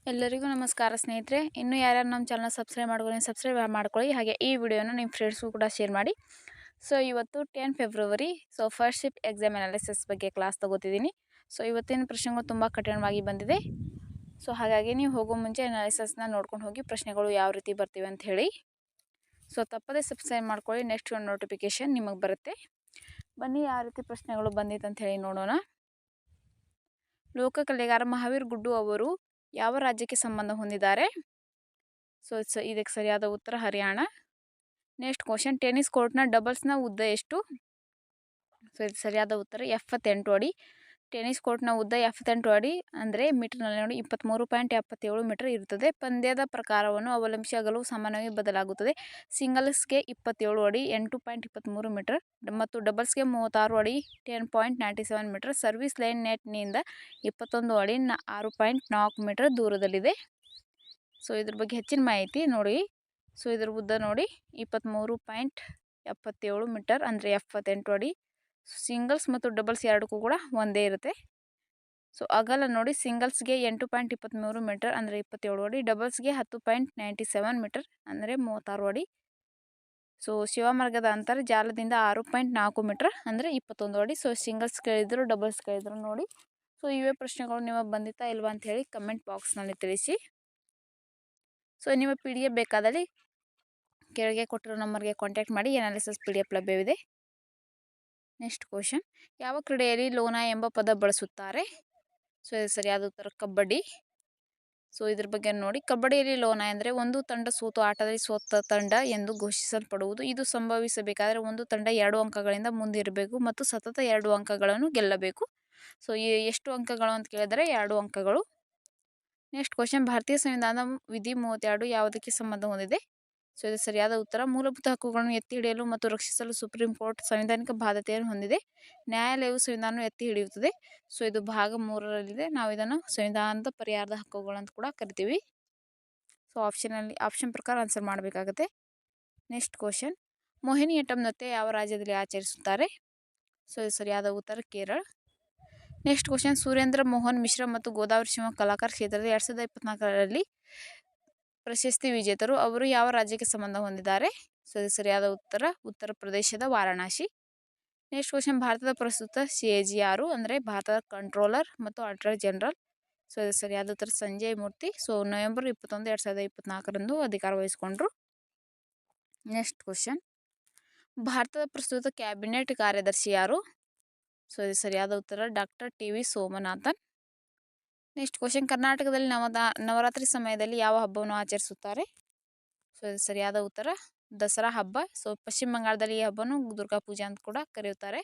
ಎಲ್ಲರಿಗೂ ನಮಸ್ಕಾರ ಸ್ನೇಹಿತರೆ. ಇನ್ನೂ ಯಾರ್ಯಾರು ನಮ್ಮ ಚಾನಲ್ ಸಬ್ಸ್ಕ್ರೈಬ್ ಮಾಡ್ಕೊಳ್ಳಿ. ಹಾಗೆ ಈ ವಿಡಿಯೋನ ನಿಮ್ಮ ಫ್ರೆಂಡ್ಸ್ಗೂ ಕೂಡ ಶೇರ್ ಮಾಡಿ. ಸೊ ಇವತ್ತು 10 February first shift exam analysis ಬಗ್ಗೆ ಕ್ಲಾಸ್ ತಗೋತಿದ್ದೀನಿ. ಸೊ ಇವತ್ತಿನ ಪ್ರಶ್ನೆಗಳು ತುಂಬ ಕಠಿಣವಾಗಿ ಬಂದಿದೆ. ಸೊ ಹಾಗಾಗಿ ನೀವು ಹೋಗೋ ಮುಂಚೆ ಅನಾಲಿಸಿಸ್ನ ನೋಡ್ಕೊಂಡು ಹೋಗಿ ಪ್ರಶ್ನೆಗಳು ಯಾವ ರೀತಿ ಬರ್ತಿವೆ ಅಂತ ಹೇಳಿ. ಸೊ ತಪ್ಪದೇ ಸಬ್ಸ್ಕ್ರೈಬ್ ಮಾಡ್ಕೊಳ್ಳಿ. ನೆಕ್ಸ್ಟ್ ಒಂದು ನೋಟಿಫಿಕೇಷನ್ ನಿಮಗೆ ಬರುತ್ತೆ. ಬನ್ನಿ ಯಾವ ರೀತಿ ಪ್ರಶ್ನೆಗಳು ಬಂದಿತ್ತು ಅಂತ ಹೇಳಿ ನೋಡೋಣ. ಲೋಕ ಕಲೆಗಾರ ಮಹಾವೀರ್ ಗುಡ್ಡು ಅವರು ಯಾವ ರಾಜ್ಯಕ್ಕೆ ಸಂಬಂಧ ಹೊಂದಿದ್ದಾರೆ? ಸೊ ಇದಕ್ಕೆ ಸರಿಯಾದ ಉತ್ತರ ಹರಿಯಾಣ. ನೆಕ್ಸ್ಟ್ ಕ್ವಶನ್, ಟೆನ್ನಿಸ್ ಕೋರ್ಟ್ನ ಡಬಲ್ಸ್ನ ಉದ್ದ ಎಷ್ಟು? ಸೊ ಇದು ಸರಿಯಾದ ಉತ್ತರ 78 ಅಡಿ. ಟೆನ್ನಿಸ್ ಕೋರ್ಟ್ನ ಉದ್ದ 78 ಅಡಿ ಅಂದರೆ ಮೀಟರ್ನಲ್ಲಿ ನೋಡಿ 23.77 ಮೀಟರ್ ಇರುತ್ತದೆ. ಪಂದ್ಯದ ಪ್ರಕಾರವನ್ನು ಅವಲಂಬಿಸಿ ಅಗಲವು ಸಾಮಾನ್ಯವಾಗಿ ಬದಲಾಗುತ್ತದೆ. ಸಿಂಗಲ್ಸ್ಗೆ 27 ಅಡಿ 8.23 ಮೀಟರ್ ಮತ್ತು ಡಬಲ್ಸ್ಗೆ 36 ಅಡಿ 10.97 ಮೀಟರ್. ಸರ್ವಿಸ್ ಲೈನ್ ನೆಟ್ನಿಂದ 21 ಅಡಿ 6.4 ಮೀಟರ್ ದೂರದಲ್ಲಿದೆ. ಸೊ ಇದ್ರ ಬಗ್ಗೆ ಹೆಚ್ಚಿನ ಮಾಹಿತಿ ನೋಡಿ. ಸೊ ಇದ್ರ ಉದ್ದ ನೋಡಿ 23.77 ಮೀಟರ್ ಅಂದರೆ 78 ಅಡಿ. ಸಿಂಗಲ್ಸ್ ಮತ್ತು ಡಬಲ್ಸ್ ಎರಡಕ್ಕೂ ಕೂಡ ಒಂದೇ ಇರುತ್ತೆ. ಸೊ ಅಗಲ ನೋಡಿ, ಸಿಂಗಲ್ಸ್ಗೆ 8.23 ಮೀಟರ್ ಅಂದರೆ 27 ಅಡಿ, ಡಬಲ್ಸ್ಗೆ 10.97 ಮೀಟರ್ ಅಂದರೆ 36 ಅಡಿ. ಸೊ ಶಿವಮಾರ್ಗದ ಅಂತರ ಜಾಲದಿಂದ 6.4 ಮೀಟರ್ ಅಂದರೆ 21 ಅಡಿ. ಸೊ ಸಿಂಗಲ್ಸ್ ಕೇಳಿದ್ರು, ಡಬಲ್ಸ್ ಕೇಳಿದ್ರು ನೋಡಿ. ಸೊ ಇವೇ ಪ್ರಶ್ನೆಗಳು ನಿಮಗೆ ಬಂದಿತ್ತಾ ಇಲ್ವಾ ಅಂತ ಹೇಳಿ ಕಮೆಂಟ್ ಬಾಕ್ಸ್ನಲ್ಲಿ ತಿಳಿಸಿ. ಸೊ ನಿಮ್ಮ PDF ಬೇಕಾದಲ್ಲಿ ಕೆಳಗೆ ಕೊಟ್ಟಿರೋ ನಂಬರ್ಗೆ ಕಾಂಟ್ಯಾಕ್ಟ್ ಮಾಡಿ. ಅನಾಲಿಸಿಸ್ PDF ಲಭ್ಯವಿದೆ. ನೆಕ್ಸ್ಟ್ ಕ್ವಶನ್, ಯಾವ ಕ್ರೀಡೆಯಲ್ಲಿ ಲೋನ ಎಂಬ ಪದ ಬಳಸುತ್ತಾರೆ? ಸೊ ಇದು ಸರಿಯಾದ ಉತ್ತರ ಕಬಡ್ಡಿ. ಸೊ ಇದ್ರ ಬಗ್ಗೆ ನೋಡಿ, ಕಬಡ್ಡಿಯಲ್ಲಿ ಲೋನ ಅಂದರೆ ಒಂದು ತಂಡ ಸೋತು ಆಟದಲ್ಲಿ ಸೋತ ತಂಡ ಎಂದು ಘೋಷಿಸಲ್ಪಡುವುದು. ಇದು ಸಂಭವಿಸಬೇಕಾದರೆ ಒಂದು ತಂಡ 2 ಅಂಕಗಳಿಂದ ಮುಂದಿರಬೇಕು ಮತ್ತು ಸತತ 2 ಅಂಕಗಳನ್ನು ಗೆಲ್ಲಬೇಕು. ಸೊ ಎಷ್ಟು ಅಂಕಗಳು ಅಂತ ಕೇಳಿದರೆ 2 ಅಂಕಗಳು. ನೆಕ್ಸ್ಟ್ ಕ್ವಶನ್, ಭಾರತೀಯ ಸಂವಿಧಾನದ ವಿಧಿ 32 ಯಾವುದಕ್ಕೆ ಸಂಬಂಧ ಹೊಂದಿದೆ? ಸೊ ಇದು ಸರಿಯಾದ ಉತ್ತರ ಮೂಲಭೂತ ಹಕ್ಕುಗಳನ್ನು ಎತ್ತಿ ಹಿಡಿಯಲು ಮತ್ತು ರಕ್ಷಿಸಲು ಸುಪ್ರೀಂ ಕೋರ್ಟ್ ಸಂವಿಧಾನಿಕ ಬಾಧ್ಯತೆಯನ್ನು ಹೊಂದಿದೆ. ನ್ಯಾಯಾಲಯವು ಸಂವಿಧಾನವನ್ನು ಎತ್ತಿ ಹಿಡಿಯುತ್ತದೆ. ಸೊ ಇದು ಭಾಗ 3ರಲ್ಲಿದೆ. ನಾವು ಇದನ್ನು ಸಂವಿಧಾನದ ಪರಿಹಾರದ ಹಕ್ಕುಗಳು ಅಂತ ಕೂಡ ಕರಿತೀವಿ. ಸೊ ಆಪ್ಷನ್ ಪ್ರಕಾರ ಆನ್ಸರ್ ಮಾಡಬೇಕಾಗುತ್ತೆ. ನೆಕ್ಸ್ಟ್ ಕ್ವಶನ್, ಮೋಹಿನಿಯಟ್ಟಂ ನೃತ್ಯ ಯಾವ ರಾಜ್ಯದಲ್ಲಿ ಆಚರಿಸುತ್ತಾರೆ? ಸೊ ಇದು ಸರಿಯಾದ ಉತ್ತರ ಕೇರಳ. ನೆಕ್ಸ್ಟ್ ಕ್ವಶನ್, ಸುರೇಂದ್ರ ಮೋಹನ್ ಮಿಶ್ರಾ ಮತ್ತು ಗೋದಾವರಿ ಶಿವ ಕಲಾಕಾರ ಕ್ಷೇತ್ರದ 2024ರಲ್ಲಿ ಪ್ರಶಸ್ತಿ ವಿಜೇತರು. ಅವರು ಯಾವ ರಾಜ್ಯಕ್ಕೆ ಸಂಬಂಧ ಹೊಂದಿದ್ದಾರೆ? ಸೊ ಇದು ಸರಿಯಾದ ಉತ್ತರ ಉತ್ತರ ಪ್ರದೇಶದ ವಾರಣಾಸಿ. ನೆಕ್ಸ್ಟ್ ಕ್ವಶನ್, ಭಾರತದ ಪ್ರಸ್ತುತ CAG ಯಾರು? ಅಂದರೆ ಭಾರತದ ಕಂಟ್ರೋಲರ್ ಮತ್ತು ಆಡಿಟರ್ ಜನರಲ್. ಸೊ ಇದು ಸರಿಯಾದ ಉತ್ತರ ಸಂಜಯ್ ಮೂರ್ತಿ. ಸೊ ನವೆಂಬರ್ 21, 2024ರಂದು ಅಧಿಕಾರ ವಹಿಸಿಕೊಂಡ್ರು. ನೆಕ್ಸ್ಟ್ ಕ್ವಶನ್, ಭಾರತದ ಪ್ರಸ್ತುತ ಕ್ಯಾಬಿನೆಟ್ ಕಾರ್ಯದರ್ಶಿ ಯಾರು? ಸೊ ಇದು ಸರಿಯಾದ ಉತ್ತರ doctor TV Somanathan. Next question, ಕರ್ನಾಟಕದಲ್ಲಿ ನವರಾತ್ರಿ ಸಮಯದಲ್ಲಿ ಯಾವ ಹಬ್ಬವನ್ನು ಆಚರಿಸುತ್ತಾರೆ? ಸೊ ಇದು ಸರಿಯಾದ ಉತ್ತರ ದಸರಾ ಹಬ್ಬ. ಸೊ ಪಶ್ಚಿಮ ಬಂಗಾಳದಲ್ಲಿ ಈ ಹಬ್ಬವನ್ನು ದುರ್ಗಾ ಪೂಜೆ ಅಂತ ಕೂಡ ಕರೆಯುತ್ತಾರೆ.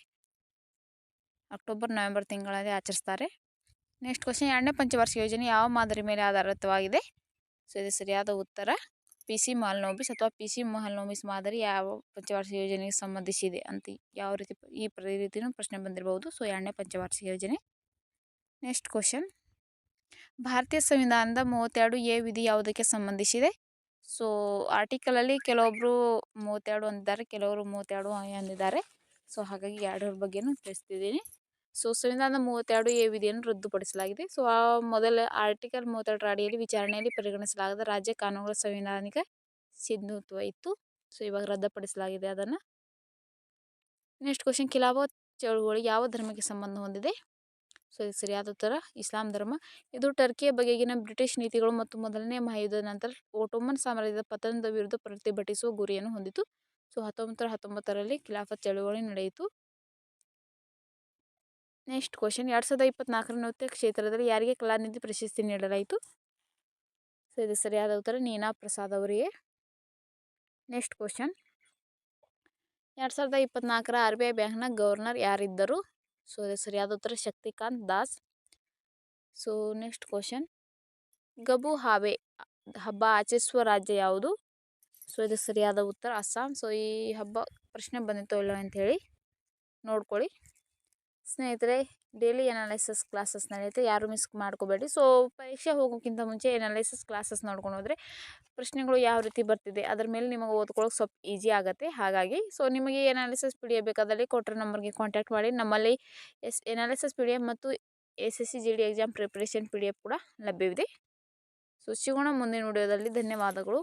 ಅಕ್ಟೋಬರ್ ನವೆಂಬರ್ ತಿಂಗಳಲ್ಲಿ ಆಚರಿಸ್ತಾರೆ. ನೆಕ್ಸ್ಟ್ ಕ್ವಶನ್, 2ನೇ ಪಂಚವಾರ್ಷಿಕ ಯೋಜನೆ ಯಾವ ಮಾದರಿ ಮೇಲೆ ಆಧಾರಿತವಾಗಿದೆ? ಸೊ ಇದು ಸರಿಯಾದ ಉತ್ತರ PC ಮಹಲ್ನೋಬಿಸ್ ಅಥವಾ PC ಮಹಲ್ನೋಬಿಸ್ ಮಾದರಿ ಯಾವ ಪಂಚವಾರ್ಷಿಕ ಯೋಜನೆಗೆ ಸಂಬಂಧಿಸಿದೆ ಅಂತ ಯಾವ ರೀತಿ ಈ ರೀತಿಯೂ ಪ್ರಶ್ನೆ ಬಂದಿರಬಹುದು. ಸೊ 2ನೇ ಪಂಚವಾರ್ಷಿಕ ಯೋಜನೆ. ನೆಕ್ಸ್ಟ್ ಕ್ವಶನ್, ಭಾರತೀಯ ಸಂವಿಧಾನದ 32A ವಿಧಿ ಯಾವುದಕ್ಕೆ ಸಂಬಂಧಿಸಿದೆ? ಸೊ ಆರ್ಟಿಕಲಲ್ಲಿ ಕೆಲವೊಬ್ಬರು 32 ಅಂದಿದ್ದಾರೆ, ಕೆಲವರು 32 ಅಂದಿದ್ದಾರೆ. ಸೊ ಹಾಗಾಗಿ ಎರಡರ ಬಗ್ಗೆನೂ ತಿಳಿಸ್ತಿದ್ದೀನಿ. ಸೊ ಸಂವಿಧಾನದ 32A ವಿಧಿಯನ್ನು ರದ್ದುಪಡಿಸಲಾಗಿದೆ. ಸೊ ಆ ಮೊದಲ ಆರ್ಟಿಕಲ್ 32ರ ಅಡಿಯಲ್ಲಿ ವಿಚಾರಣೆಯಲ್ಲಿ ಪರಿಗಣಿಸಲಾಗದ ರಾಜ್ಯ ಕಾನೂನುಗಳ ಸಂವಿಧಾನಿಕ ಸಿಂಧುತ್ವ ಇತ್ತು. ಸೊ ಇವಾಗ ರದ್ದುಪಡಿಸಲಾಗಿದೆ ಅದನ್ನು. ನೆಕ್ಸ್ಟ್ ಕ್ವಶನ್, ಖಿಲಾಫತ್ ಚಳುವಳಿ ಯಾವ ಧರ್ಮಕ್ಕೆ ಸಂಬಂಧ ಹೊಂದಿದೆ? ಸೊ ಇದು ಸರಿಯಾದ ಉತ್ತರ ಇಸ್ಲಾಂ ಧರ್ಮ. ಇದು ಟರ್ಕಿಯ ಬಗೆಗಿನ ಬ್ರಿಟಿಷ್ ನೀತಿಗಳು ಮತ್ತು ಮೊದಲನೇ ಮಹಾಯುದ್ಧದ ನಂತರ ಒಟೋಮನ್ ಸಾಮ್ರಾಜ್ಯದ ಪತನದ ವಿರುದ್ಧ ಪ್ರತಿಭಟಿಸುವ ಗುರಿಯನ್ನು ಹೊಂದಿತು. ಸೊ 1919ರಲ್ಲಿ ಖಿಲಾಫತ್ ಚಳುವಳಿ ನಡೆಯಿತು. ನೆಕ್ಸ್ಟ್ ಕ್ವಶನ್, 2024ರ ನೃತ್ಯ ಕ್ಷೇತ್ರದಲ್ಲಿ ಯಾರಿಗೆ ಕಲಾನಿಧಿ ಪ್ರಶಸ್ತಿ ನೀಡಲಾಯಿತು? ಸೊ ಇದು ಸರಿಯಾದ ಉತ್ತರ ನೀನಾ ಪ್ರಸಾದ್ ಅವರಿಗೆ. ನೆಕ್ಸ್ಟ್ ಕ್ವಶನ್, 2024ರ RBI ಬ್ಯಾಂಕ್ನ ಗವರ್ನರ್ ಯಾರಿದ್ದರು? ಸೊ ಇದು ಸರಿಯಾದ ಉತ್ತರ Shaktikanta Das. So next question, ಗಬು ಹಾವೆ ಹಬ್ಬ ಆಚರಿಸುವ ರಾಜ್ಯ ಯಾವುದು? ಸೊ ಇದು ಸರಿಯಾದ ಉತ್ತರ ಅಸ್ಸಾಂ. ಸೊ ಈ ಹಬ್ಬ ಪ್ರಶ್ನೆ ಬಂದಿತ್ತೋ ಇಲ್ಲ ಅಂಥೇಳಿ ನೋಡ್ಕೊಳ್ಳಿ. ಸ್ನೇಹಿತರೆ, ಡೈಲಿ ಅನಾಲಿಸಿಸ್ ಕ್ಲಾಸಸ್ ನಡೆಯುತ್ತೆ, ಯಾರು ಮಿಸ್ ಮಾಡ್ಕೋಬೇಡಿ. ಸೊ ಪರೀಕ್ಷೆ ಹೋಗೋಕ್ಕಿಂತ ಮುಂಚೆ ಅನಾಲಿಸಿಸ್ ಕ್ಲಾಸಸ್ ನೋಡ್ಕೊಂಡು ಹೋದರೆ ಪ್ರಶ್ನೆಗಳು ಯಾವ ರೀತಿ ಬರ್ತಿದೆ ಅದರ ಮೇಲೆ ನಿಮಗೆ ಓದ್ಕೊಳ್ಳೋಕೆ ಸ್ವಲ್ಪ ಈಸಿ ಆಗುತ್ತೆ. ಹಾಗಾಗಿ ಸೊ ನಿಮಗೆ ಅನಾಲಿಸಿಸ್ PDF ಬೇಕಾದಲ್ಲಿ ಕೊಟ್ಟಿರೋ ನಂಬರ್ಗೆ ಕಾಂಟ್ಯಾಕ್ಟ್ ಮಾಡಿ. ನಮ್ಮಲ್ಲಿ ಅನಾಲಿಸಿಸ್ PDF ಮತ್ತು SSC GD exam preparation PDF ಕೂಡ ಲಭ್ಯವಿದೆ. ಸೊ ಸಿಗೋಣ ಮುಂದಿನ ವಿಡಿಯೋದಲ್ಲಿ. ಧನ್ಯವಾದಗಳು.